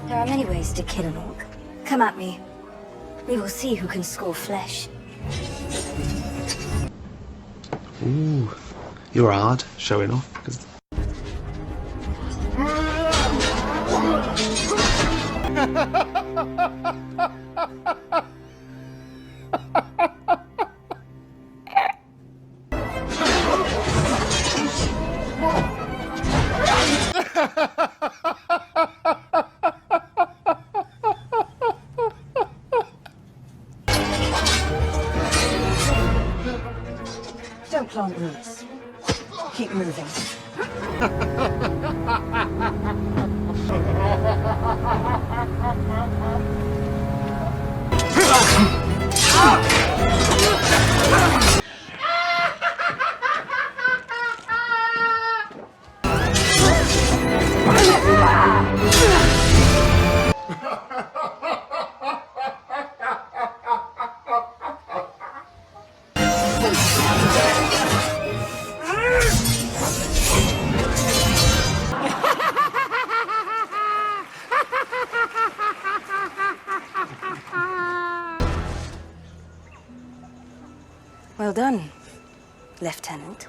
There are many ways to kill an orc. Come at me. We will see who can score flesh. Ooh, you're hard showing off. Cause... Don't plant roots. Keep moving. Well done, Lieutenant.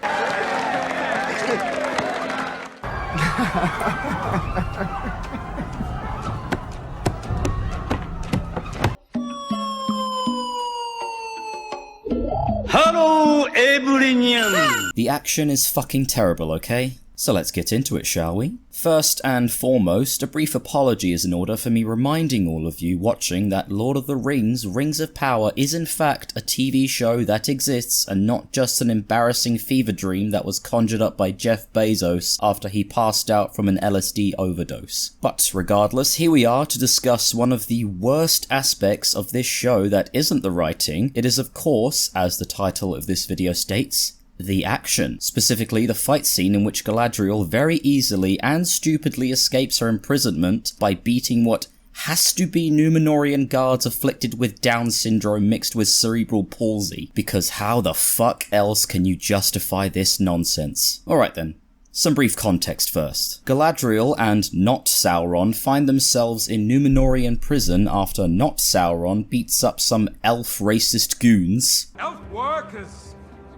Hello, everyone! The action is fucking terrible, okay? So let's get into it, shall we? First and foremost, a brief apology is in order for me reminding all of you watching that Lord of the Rings, Rings of Power is in fact a TV show that exists and not just an embarrassing fever dream that was conjured up by Jeff Bezos after he passed out from an LSD overdose. But regardless, here we are to discuss one of the worst aspects of this show that isn't the writing. It is of course, as the title of this video states, the action, specifically the fight scene in which Galadriel very easily and stupidly escapes her imprisonment by beating what has to be Númenórean guards afflicted with Down syndrome mixed with cerebral palsy, because how the fuck else can you justify this nonsense? Alright then. Some brief context first. Galadriel and not Sauron find themselves in Númenórean prison after not Sauron beats up some elf racist goons. Elf workers!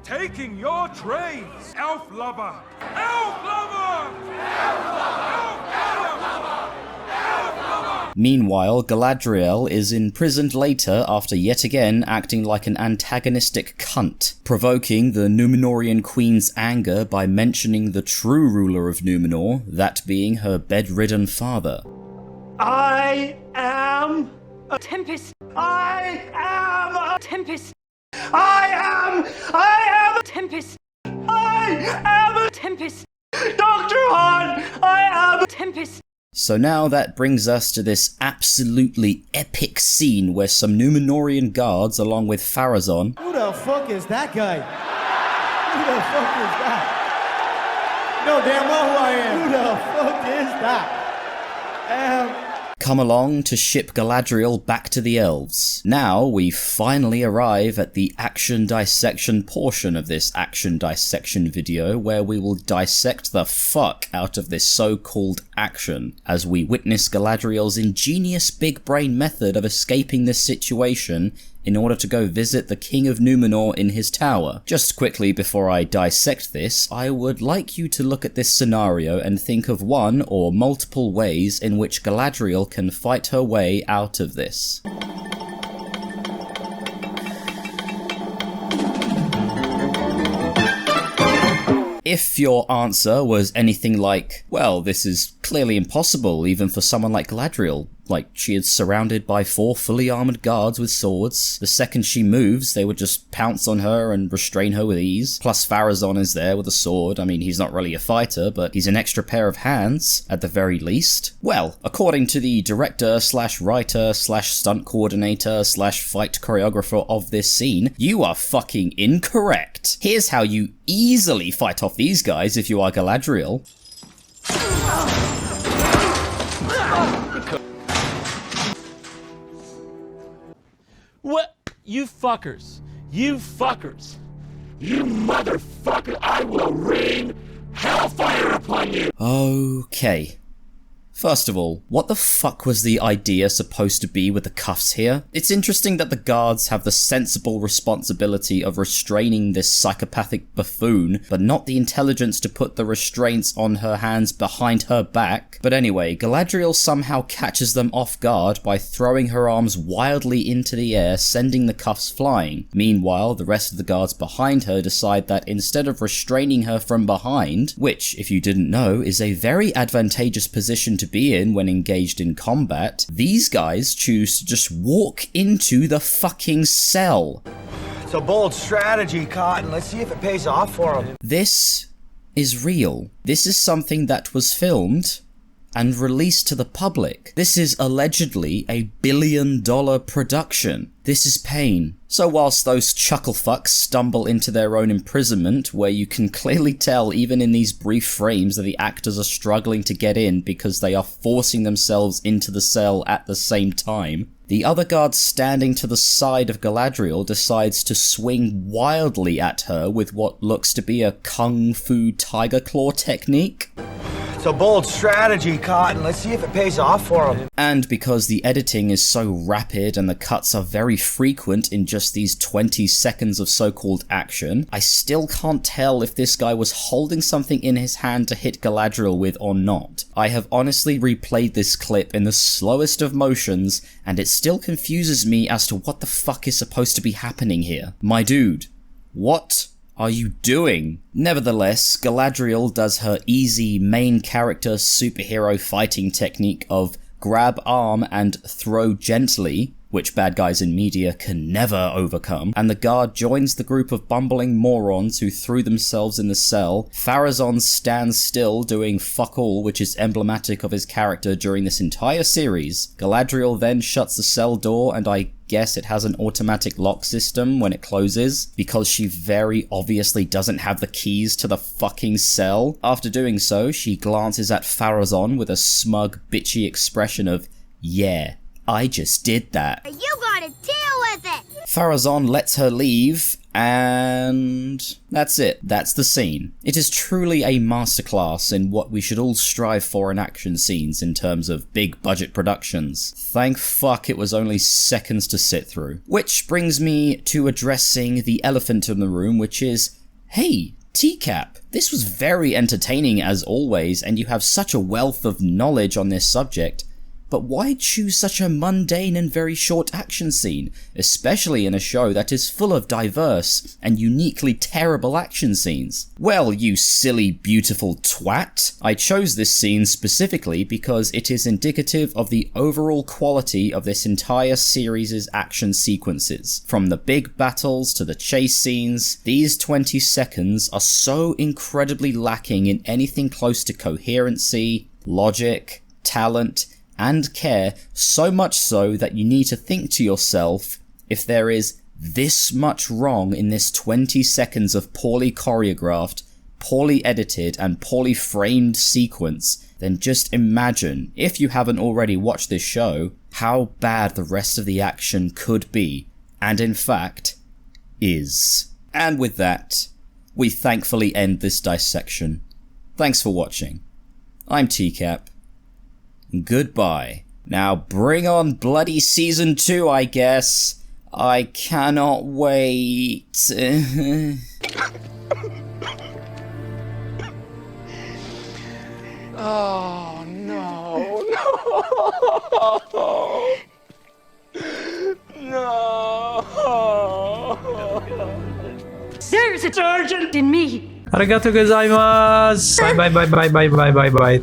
Taking your trays! Elf lover! Elf lover! Elf lover! Elf lover! Elf lover! Meanwhile, Galadriel is imprisoned later after yet again acting like an antagonistic cunt, provoking the Númenórean queen's anger by mentioning the true ruler of Númenor, that being her bedridden father. I am A tempest! I am a Tempest! I am a Tempest! I am a Tempest! Dr. Hahn! I am a Tempest! So now that brings us to this absolutely epic scene where some Númenórean guards along with Pharazôn— Who the fuck is that guy? Who the fuck is that? No damn well who I am. Who the fuck is that? come along to ship Galadriel back to the elves. Now we finally arrive at the action dissection portion of this action dissection video, where we will dissect the fuck out of this so-called action, as we witness Galadriel's ingenious big brain method of escaping this situation in order to go visit the King of Númenor in his tower. Just quickly before I dissect this, I would like you to look at this scenario and think of one or multiple ways in which Galadriel can fight her way out of this. If your answer was anything like, well, this is clearly impossible even for someone like Galadriel, like she is surrounded by 4 fully armored guards with swords, the second she moves they would just pounce on her and restrain her with ease, plus Pharazôn is there with a sword. I mean, he's not really a fighter, but he's an extra pair of hands, at the very least. Well, according to the director slash writer slash stunt coordinator slash fight choreographer of this scene, you are fucking incorrect. Here's how you easily fight off these guys if you are Galadriel. What? You fuckers. You fuckers. You motherfucker, I will rain hellfire upon you! Okay. First of all, what the fuck was the idea supposed to be with the cuffs here? It's interesting that the guards have the sensible responsibility of restraining this psychopathic buffoon, but not the intelligence to put the restraints on her hands behind her back. But anyway, Galadriel somehow catches them off guard by throwing her arms wildly into the air, sending the cuffs flying. Meanwhile, the rest of the guards behind her decide that instead of restraining her from behind, which, if you didn't know, is a very advantageous position to be in when engaged in combat, these guys choose to just walk into the fucking cell. It's a bold strategy, Cotton. Let's see if it pays off for him. This is real. This is something that was filmed and released to the public. This is allegedly a $1 billion production. This is pain. So whilst those chuckle fucks stumble into their own imprisonment, where you can clearly tell even in these brief frames that the actors are struggling to get in because they are forcing themselves into the cell at the same time, the other guard standing to the side of Galadriel decides to swing wildly at her with what looks to be a kung fu tiger claw technique. It's a bold strategy, Cotton. Let's see if it pays off for him. And because the editing is so rapid and the cuts are very frequent in just these 20 seconds of so-called action, I still can't tell if this guy was holding something in his hand to hit Galadriel with or not. I have honestly replayed this clip in the slowest of motions, and it still confuses me as to what the fuck is supposed to be happening here. My dude, what are you doing? Nevertheless, Galadriel does her easy main character superhero fighting technique of grab arm and throw gently, which bad guys in media can never overcome, and the guard joins the group of bumbling morons who threw themselves in the cell. Pharazôn stands still doing fuck all, which is emblematic of his character during this entire series. Galadriel then shuts the cell door, and I guess it has an automatic lock system when it closes, because she very obviously doesn't have the keys to the fucking cell. After doing so, she glances at Pharazôn with a smug, bitchy expression of, yeah, I just did that. You gotta deal with it! Pharazôn lets her leave, and that's it. That's the scene. It is truly a masterclass in what we should all strive for in action scenes in terms of big budget productions. Thank fuck it was only seconds to sit through. Which brings me to addressing the elephant in the room, which is, hey, TCAP, this was very entertaining as always, and you have such a wealth of knowledge on this subject. But why choose such a mundane and very short action scene, especially in a show that is full of diverse and uniquely terrible action scenes? Well, you silly, beautiful twat. I chose this scene specifically because it is indicative of the overall quality of this entire series' action sequences. From the big battles to the chase scenes, these 20 seconds are so incredibly lacking in anything close to coherency, logic, talent, and care, so much so that you need to think to yourself, if there is this much wrong in this 20 seconds of poorly choreographed, poorly edited, and poorly framed sequence, then just imagine, if you haven't already watched this show, how bad the rest of the action could be, and in fact, is. And with that, we thankfully end this dissection. Thanks for watching. I'm TCAP. Goodbye. Now bring on bloody season 2, I guess. I cannot wait. Oh, no. No. There's a sergeant in me! Arigatou gozaimasu! Bye bye bye bye bye bye bye bye.